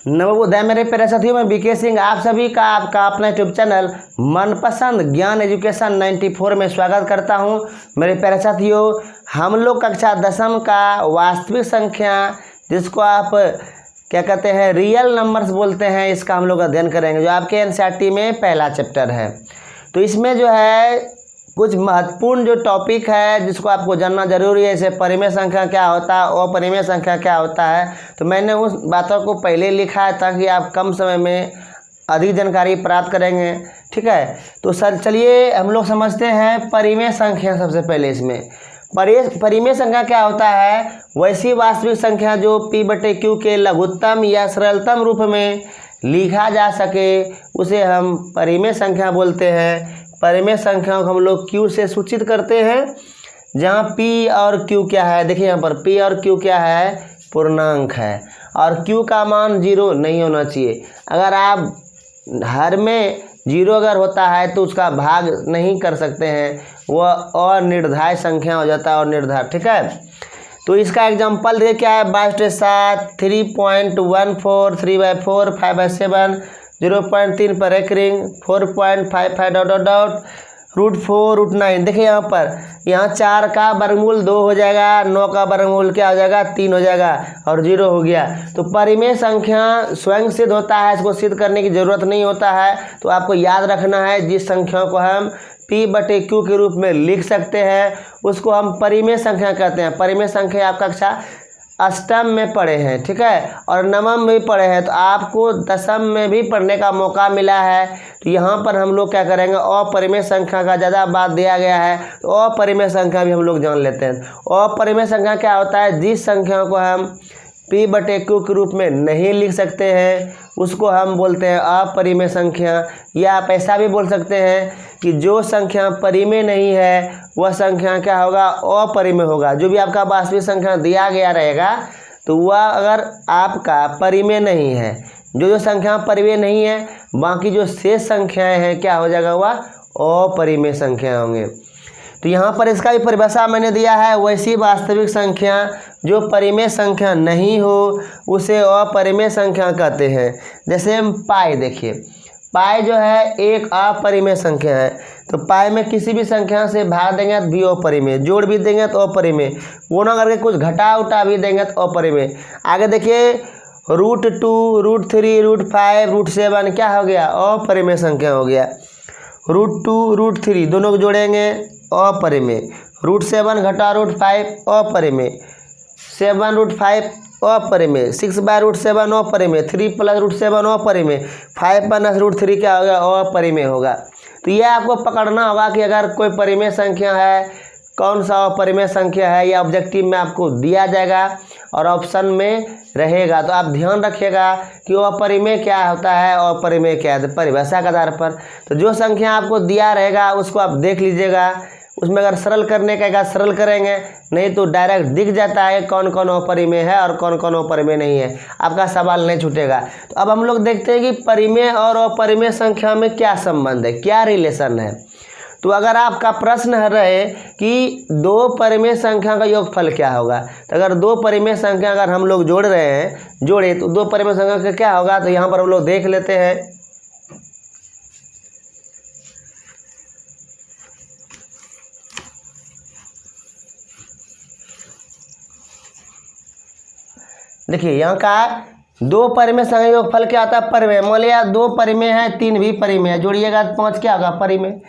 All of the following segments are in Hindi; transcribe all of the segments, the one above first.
नवोदय मेरे प्यारे साथियों, मैं बीके सिंह आप सभी का आपका अपना यूट्यूब चैनल मनपसंद ज्ञान एजुकेशन 94 में स्वागत करता हूं। मेरे प्यारे साथियों, हम लोग कक्षा 10वीं का वास्तविक संख्या, जिसको आप क्या कहते हैं रियल नंबर्स बोलते हैं, इसका हम लोग अध्ययन करेंगे, जो आपके एनसीईआरटी में पहला चैप्टर है। तो इसमें जो है कुछ महत्वपूर्ण जो टॉपिक है जिसको आपको जानना जरूरी है, जैसे परिमेय संख्या क्या होता है, अपरिमेय संख्या क्या होता है। तो मैंने उस बातों को पहले लिखा है ताकि आप कम समय में अधिक जानकारी प्राप्त करेंगे। ठीक है, तो सर चलिए हम लोग समझते हैं परिमेय संख्या। सबसे पहले इसमें परिमेय संख्या क्या होता है, वैसी वास्तविक संख्या जो p/q के लघुत्तम या सरलतम रूप में लिखा जा सके, उसे हम परिमेय संख्या बोलते हैं। परिमेय संख्याओं को हम लोग q से सूचित करते हैं, जहाँ p और q क्या है, देखिए यहाँ पर p और q क्या है, पूर्णांक है, और q का मान 0 नहीं होना चाहिए। अगर आप हर में 0 अगर होता है तो उसका भाग नहीं कर सकते हैं, वह अनिर्धारित संख्या हो जाता है, अनिर्धारित। ठीक है, तो इसका एग्जाम्पल देखिए क्या है, 22/7, 3.14, 3/4, 5/7, 0.3 पर एक रिंग, 4.55 ... √4, √9। देखिए यहाँ पर, यहाँ 4 का वर्गमूल 2 हो जाएगा, 9 का वर्गमूल क्या हो जाएगा, 3 हो जाएगा, और 0 हो गया। तो परिमेय संख्या स्वयं सिद्ध होता है, इसको सिद्ध करने की जरूरत नहीं होता है। तो आपको याद रखना है, जिस संख्या को हम p/q के रूप में लिख सकते हैं उसको हम परिमेय संख्या कहते हैं। परिमेय संख्या आप कक्षा 8वीं में पढ़े हैं, ठीक है, और 9वीं में भी पढ़े हैं, तो आपको 10वीं में भी पढ़ने का मौका मिला है। तो यहाँ पर हम लोग क्या करेंगे, अपरिमेय संख्या का ज़्यादा बात दिया गया है, तो अपरिमेय संख्या भी हम लोग जान लेते हैं। अपरिमेय संख्या क्या होता है, जिस संख्या को हम p/q के रूप में नहीं लिख सकते हैं उसको हम बोलते हैं अपरिमेय संख्या। या आप ऐसा भी बोल सकते हैं कि जो संख्या परिमेय नहीं है वह संख्या क्या होगा, अपरिमेय होगा। जो भी आपका वास्तविक संख्या दिया गया रहेगा तो वह अगर आपका परिमेय नहीं है, जो संख्या परिमेय नहीं है, बाकी जो शेष संख्याएं हैं क्या हो जाएगा, वह अपरिमेय संख्या होंगे। तो यहाँ पर इसका भी परिभाषा मैंने दिया है, वैसी वास्तविक संख्या जो परिमेय संख्या नहीं हो उसे अपरिमेय संख्या कहते हैं। जैसे पाई, देखिए पाई जो है एक अपरिमेय संख्या है, तो पाई में किसी भी संख्या से भाग देंगे तो भी अपरिमेय, जोड़ भी देंगे तो अपरिमेय, गुणा करके कुछ घटा उठा भी देंगे तो अपरिमेय। आगे देखिए √2, √3, √5, √7 क्या हो गया, अपरिमेय संख्या हो गया। √2, √3 दोनों को जोड़ेंगे अपरिमेय, √7 घटा √5 अपरिमेय, 7 √5 अपरिमेय, 6/√7 अपरिमेय, 3 + √7 अपरिमेय, 5 - √3 क्या होगा, अपरिमेय होगा। तो यह आपको पकड़ना होगा कि अगर कोई परिमेय संख्या है, कौन सा अपरिमेय संख्या है, यह ऑब्जेक्टिव में आपको दिया जाएगा और ऑप्शन में रहेगा। तो आप ध्यान रखिएगा कि वो अपरिमेय क्या होता है, अपरिमेय क्या है, परिभाषा के आधार पर। तो जो संख्या आपको दिया रहेगा उसको आप देख लीजिएगा, उसमें अगर सरल करने का सरल करेंगे, नहीं तो डायरेक्ट दिख जाता है कौन कौन अपरिमेय है और कौन कौन अपरिमेय नहीं है, आपका सवाल नहीं छूटेगा। तो अब हम लोग देखते हैं कि परिमेय और अपरिमेय संख्या में क्या संबंध है, क्या रिलेशन है। तो अगर आपका प्रश्न रहे कि दो परिमेय संख्या का योगफल क्या होगा, तो अगर दो परिमेय संख्या अगर हम लोग जोड़ रहे हैं, जोड़े तो दो परिमेय संख्या का क्या होगा, तो यहाँ पर हम लोग देख लेते हैं। देखिए यहाँ का दो परिमेय संख्या योगफल क्या होता है, परिमेय। मान लिया दो परिमेय है, 3 भी परिमेय है, जोड़िएगा तो 5 क्या होगा, परिमेय।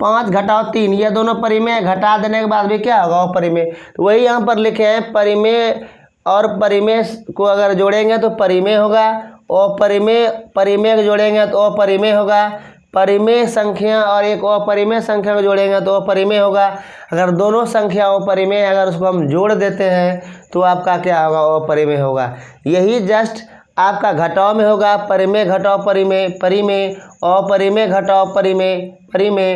5 घटाओ 3, ये दोनों परिमेय, घटा देने के बाद भी क्या होगा, अपरिमेय। तो वही यहाँ पर लिखे हैं, परिमेय और परिमेय को अगर जोड़ेंगे तो परिमेय होगा, और परिमेय को जोड़ेंगे तो अपरिमेय होगा। परिमेय संख्या और एक अपरिमेय संख्या को जोड़ेंगे तो अपरिमेय होगा। अगर दोनों संख्या अपरिमेय अगर उसको हम जोड़ देते हैं तो आपका क्या होगा, अपरिमेय होगा। यही जस्ट आपका घटाव में होगा, परिमेय घटाव परिमेय, परिमेय अपरिमेय घटाव परिमेय, परिमेय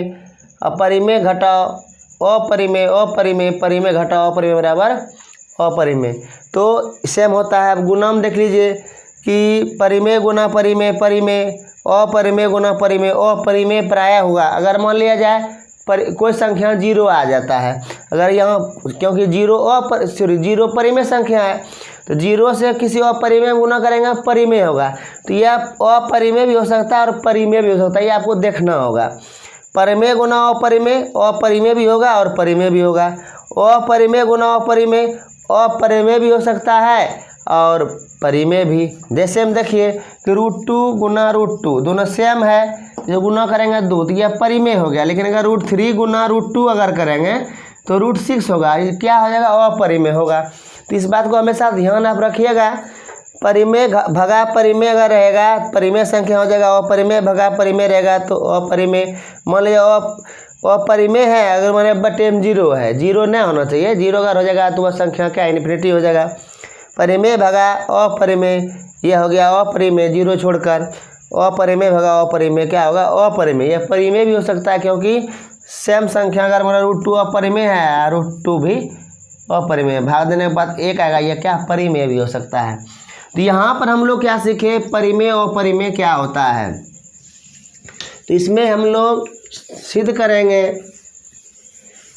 अपरिमेय घटाव अपरिमेय, अपरिमेय परिमेय घटाव अपरिमेय बराबर अपरिमेय। तो सेम होता है। अब गुणा में देख लीजिए कि परिमेय गुना परिमेय, परिमेय अपरिमेय गुना परिमेय, अपरिमेय प्रायः हुआ। अगर मान लिया जाए कोई संख्या 0 आ जाता है, अगर यहाँ क्योंकि 0 परिमेय संख्या है, तो 0 से किसी अपरिमेय गुना करेंगे परिमेय होगा। तो यह अपरिमेय भी हो सकता है और परिमेय भी हो सकता है, ये आपको देखना होगा। परिमेय गुना अपरिमेय, अपरिमेय भी होगा और परिमेय भी होगा। अपरिमेय गुना अपरिमेय, अपरिमेय भी हो सकता है और परिमेय भी। जैसे हम देखिए कि √2 गुना √2 दोनों सेम है, जो गुना करेंगे 2 तो यह परिमेय हो गया। लेकिन अगर √3 गुना √2 अगर करेंगे तो √6 होगा, ये क्या हो जाएगा, अपरिमेय होगा। तो इस बात को हमेशा ध्यान आप रखिएगा। परिमेय भगा परिमेय अगर रहेगा, परिमेय संख्या हो जाएगा, अपरिमेय भगा परिमेय रहेगा तो अपरिमेय। मान लीजिए अपरिमेय है, अगर मान लीजिए बटे में 0 है, 0 नहीं होना चाहिए, 0 अगर हो जाएगा तो वह संख्या क्या इन्फिनिटी हो जाएगा। परिमेय भगा अपरिमेय, यह हो गया अपरिमेय 0 छोड़कर। अपरिमेय भगा अपरिमेय क्या होगा, अपरिमेय। यह परिमेय भी हो सकता है क्योंकि सेम संख्या अगर मान √2 अपरिमेय है, √2 भी अपरिमेय, भाग देने के बाद 1 आएगा, यह क्या परिमेय भी हो सकता है। तो यहाँ पर हम लोग क्या सीखे, परिमेय और अपरिमेय क्या होता है। तो इसमें हम लोग सिद्ध करेंगे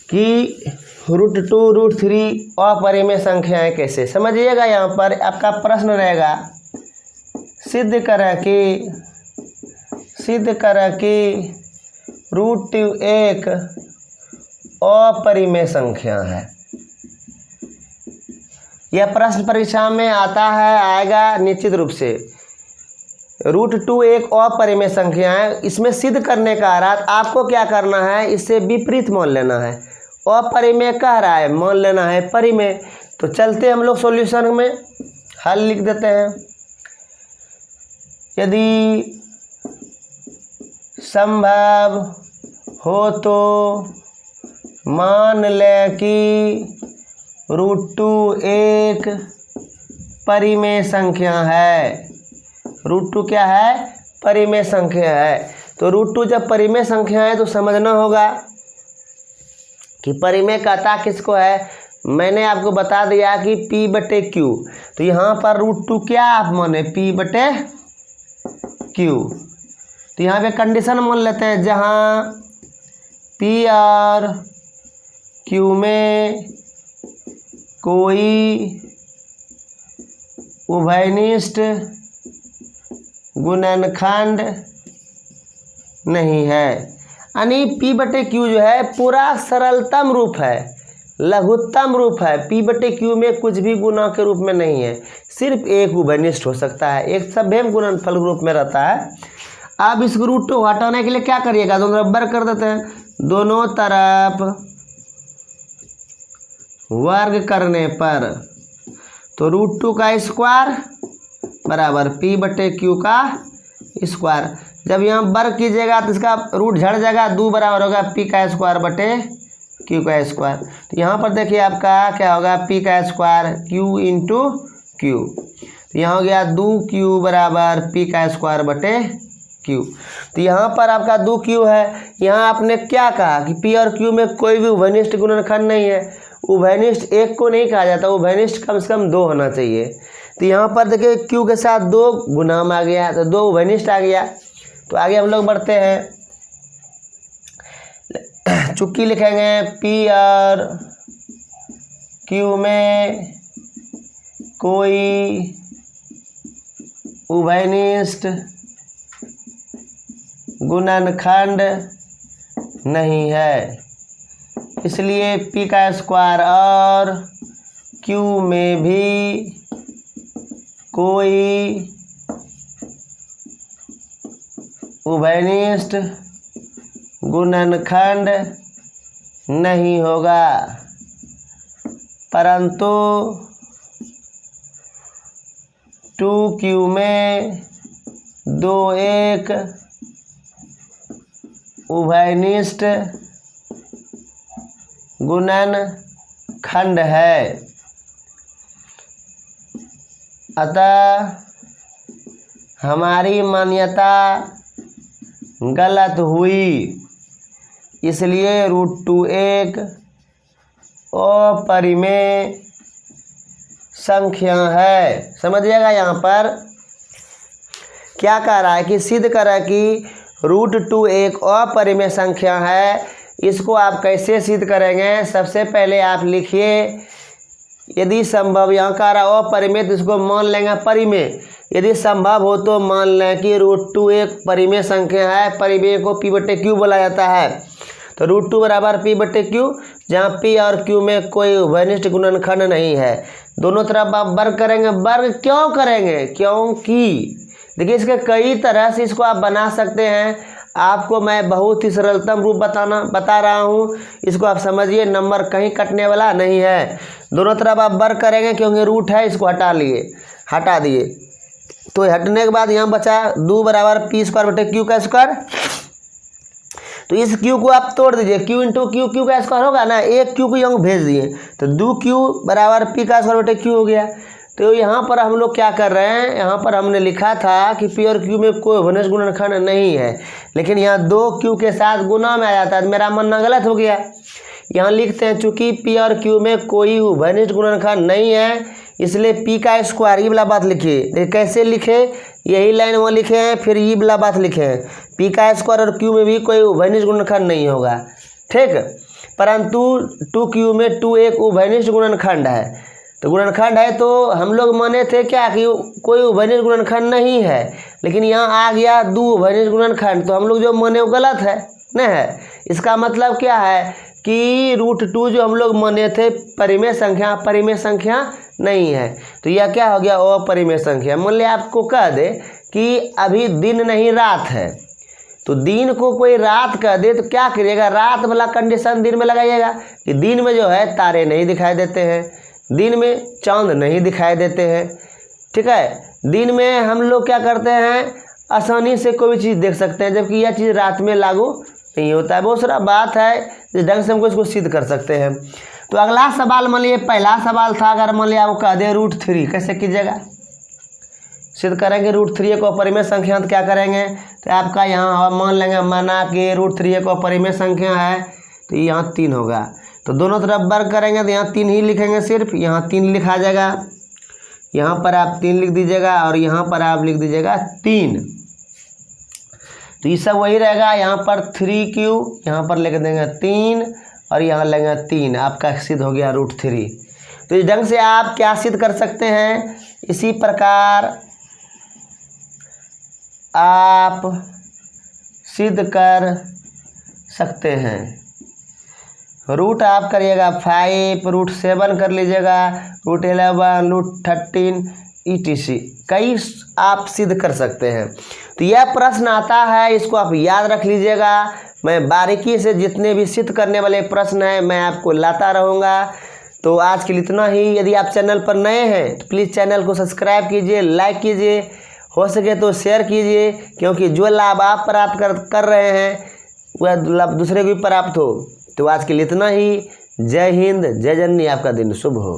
कि √2 √3 अपरिमेय संख्याएं कैसे, समझिएगा। यहाँ पर आपका प्रश्न रहेगा, सिद्ध करें कि √2 एक अपरिमेय संख्या है। यह प्रश्न परीक्षा में आता है, आएगा निश्चित रूप से। √2 एक अपरिमेय संख्या है। इसमें सिद्ध करने का अर्थ आपको क्या करना है, इससे विपरीत मान लेना है। अपरिमेय कह रहा है, मान लेना है परिमेय। तो चलते हम लोग सॉल्यूशन में, हल लिख देते हैं। यदि संभव हो तो मान लें कि √2 एक परिमेय संख्या है। √2 क्या है, परिमेय संख्या है। तो √2 जब परिमेय संख्या है तो समझना होगा कि परिमेय कहता किसको है। मैंने आपको बता दिया कि P/Q। तो यहाँ पर √2 क्या आप माने, P/Q। तो यहाँ पे कंडीशन मान लेते हैं, जहाँ P और Q में कोई उभयनिष्ठ गुणनखंड नहीं है। यानी P/Q जो है पूरा सरलतम रूप है, लघुत्तम रूप है। P/Q में कुछ भी गुना के रूप में नहीं है, सिर्फ एक उभयनिष्ठ हो सकता है, एक सभ्यम गुणनफल रूप में रहता है। अब इस √2 हटाने के लिए क्या करिएगा, दोनों तरफ वर्ग कर देते हैं। दोनों तरफ वर्ग करने पर तो √2 का स्क्वायर बराबर P/Q का स्क्वायर। जब यहाँ वर्ग कीजिएगा तो इसका रूट झड़ जाएगा, 2 बराबर होगा P का स्क्वायर बटे Q का स्क्वायर। तो यहाँ पर देखिए आपका क्या होगा, P का स्क्वायर Q इंटू Q। तो यहाँ हो गया 2Q बराबर P का स्क्वायर बटे Q। तो यहाँ पर आपका 2Q है। यहाँ आपने क्या कहा कि P और Q में कोई भी उभयनिष्ठ गुणनखंड नहीं है। उभयनिष्ठ एक को नहीं कहा जाता, उभयनिष्ठ कम से कम 2 होना चाहिए। तो यहाँ पर देखिए Q के साथ 2 गुणाम आ गया, तो 2 उभयनिष्ठ आ गया। तो आगे हम लोग बढ़ते हैं, चुटकी लिखेंगे। P और Q में कोई उभयनिष्ठ गुणनखंड नहीं है, इसलिए P का स्क्वायर और Q में भी कोई उभयनिष्ठ गुणनखंड नहीं होगा, परंतु 2Q में 2 एक उभयनिष्ठ गुणनखंड है। अतः हमारी मान्यता गलत हुई, इसलिए √2 एक अपरिमेय संख्या है। समझिएगा यहाँ पर क्या कह रहा है कि सिद्ध करें कि √2 एक अपरिमेय संख्या है। इसको आप कैसे सिद्ध करेंगे, सबसे पहले आप लिखिए यदि संभव, यहाँ का रहा अपरिमेय तो इसको मान लेंगे परिमेय। यदि संभव हो तो मान लें कि √2 एक परिमेय संख्या है, परिमेय को p/q बोला जाता है। तो √2 बराबर p/q, जहाँ p और q में कोई उभयनिष्ठ गुणनखंड नहीं है। दोनों तरफ आप वर्ग करेंगे। वर्ग क्यों करेंगे? क्योंकि देखिए इसके कई तरह से इसको आप बना सकते हैं। आपको मैं बहुत ही सरलतम रूप बता रहा हूँ, इसको आप समझिए, नंबर कहीं कटने वाला नहीं है। दोनों तरफ आप वर्ग करेंगे क्योंकि रूट है, इसको हटा दिए। तो हटने के बाद यहाँ बचा 2 बराबर p² का स्क्वायर। तो इस q को आप तोड़ दीजिए, q इंटू q का स्क्वायर होगा ना, एक q को यहाँ भेज दिए तो 2q बराबर p² हो गया। तो यहाँ पर हम लोग क्या कर रहे हैं, यहाँ पर हमने लिखा था कि p और q में कोई उभयनिष्ठ गुणनखंड नहीं है, लेकिन यहाँ 2q के साथ गुना में आ जाता है। मेरा मानना गलत हो गया। यहाँ लिखते हैं चूंकि p और q में कोई उभयनिष्ठ गुणनखंड नहीं है, इसलिए p का स्क्वायर, ये वाला बात लिखिए। कैसे लिखे, यही लाइन वहाँ लिखे हैं, फिर ये वाला बात लिखे हैं, p का स्क्वायर और q में भी कोई उभयनिष्ठ गुणनखंड नहीं होगा, ठीक। परंतु 2q में 2 एक उभयनिष्ठ गुणनखंड है। तो गुणनखंड है तो हम लोग माने थे क्या कि कोई उभयनिष्ठ गुणनखंड नहीं है, लेकिन यहाँ आ गया 2 उभयनिष्ठ गुणनखंड, तो हम लोग जो माने वो गलत है न है। इसका मतलब क्या है कि √2 जो हम लोग माने थे परिमेय संख्या नहीं है। तो यह क्या हो गया, अपरिमेय संख्या। मान लिया आपको कह दे कि अभी दिन नहीं रात है, तो दिन को कोई रात कह दे तो क्या करिएगा, रात वाला कंडीशन दिन में लगाइएगा कि दिन में जो है तारे नहीं दिखाई देते हैं, दिन में चांद नहीं दिखाई देते हैं, ठीक है। दिन में हम लोग क्या करते हैं, आसानी से कोई भी चीज़ देख सकते हैं, जबकि यह चीज़ रात में लागू नहीं होता है। बहुत सारा बात है, जिस ढंग से हमको इसको सिद्ध कर सकते हैं। तो अगला सवाल, मान लिया पहला सवाल था, अगर मान लिया आपको कह दे √3, कैसे कीजिएगा, सिद्ध करेंगे √3 को अपरिमेय संख्या, तो क्या करेंगे, तो आपका यहाँ मान लेंगे, माना कि √3 को अपरिमेय संख्या है, तो यहाँ 3 होगा। तो दोनों तरफ वर्ग करेंगे तो यहाँ 3 ही लिखेंगे, सिर्फ यहाँ 3 लिखा जाएगा, यहाँ पर आप 3 लिख दीजिएगा और यहाँ पर आप लिख दीजिएगा 3। तो ये सब वही रहेगा। यहाँ पर 3q, यहाँ पर लिख देंगे 3 और यहाँ लेंगे 3, आपका सिद्ध हो गया √3। तो इस ढंग से आप क्या सिद्ध कर सकते हैं, इसी प्रकार आप सिद्ध कर सकते हैं। रूट आप करिएगा 5, √7 कर लीजिएगा, √11, √13 etc. कई आप सिद्ध कर सकते हैं। तो यह प्रश्न आता है, इसको आप याद रख लीजिएगा। मैं बारीकी से जितने भी सिद्ध करने वाले प्रश्न हैं मैं आपको लाता रहूँगा। तो आज के लिए इतना ही। यदि आप चैनल पर नए हैं तो प्लीज़ चैनल को सब्सक्राइब कीजिए, लाइक कीजिए, हो सके तो शेयर कीजिए, क्योंकि जो लाभ आप प्राप्त कर रहे हैं वह लाभ दूसरे को भी प्राप्त हो। तो आज के लिए इतना ही। जय हिंद, जय जननी, आपका दिन शुभ हो।